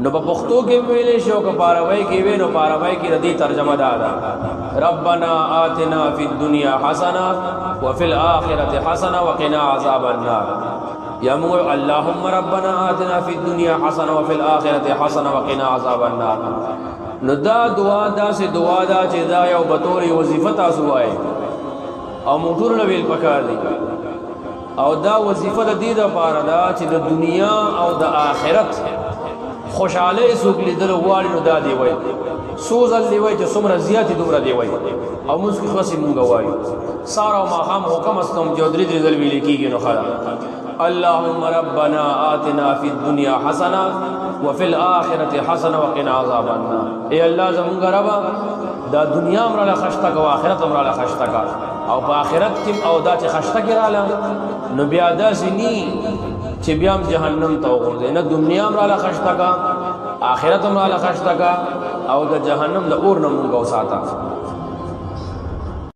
نو په پښتو کې ویلې شو که پاروي کې وې نو پاروي کې ردی ترجمه ده ربنا آتنا فی الدنیا حسنه وفي الاخره حسنه وقنا عذاب النار یا موږ اللهم ربنا آتنا فی الدنیا حسنه وفي الاخره حسنه وقنا عذاب النار. نو دا دعا دا سه دعا دا چې دا یو بطور وظیفه تاسو وای او موټور له ویل پکار دی او دا وظیفه د دې لپاره دا چې د دنیا او د آخرت خوشاله سوق لیدل غواړي نو دا دی وای سوزل دی وای چې څومره زیاتې دومره دی وای او موږ کې خاصه مونږ وای سارا ما هم حکم استم جودری دې ځل ویل کیږي نو خلا اللهم ربنا آتنا فی الدنيا حسنه وفي الاخره حسنه وقنا عذاب النار. اے الله زمونږ رب دا دنیا امر له خشته او آخرت امر له خشته کا او په آخرت کې او دا چې خشته کې رااله نو بیا داسې ني چې بیا هم جهنم ته وګورځي نه دنیا امر له خشته کا آخرت امر له خشته کا او د جهنم د اور نه مونږ وساته.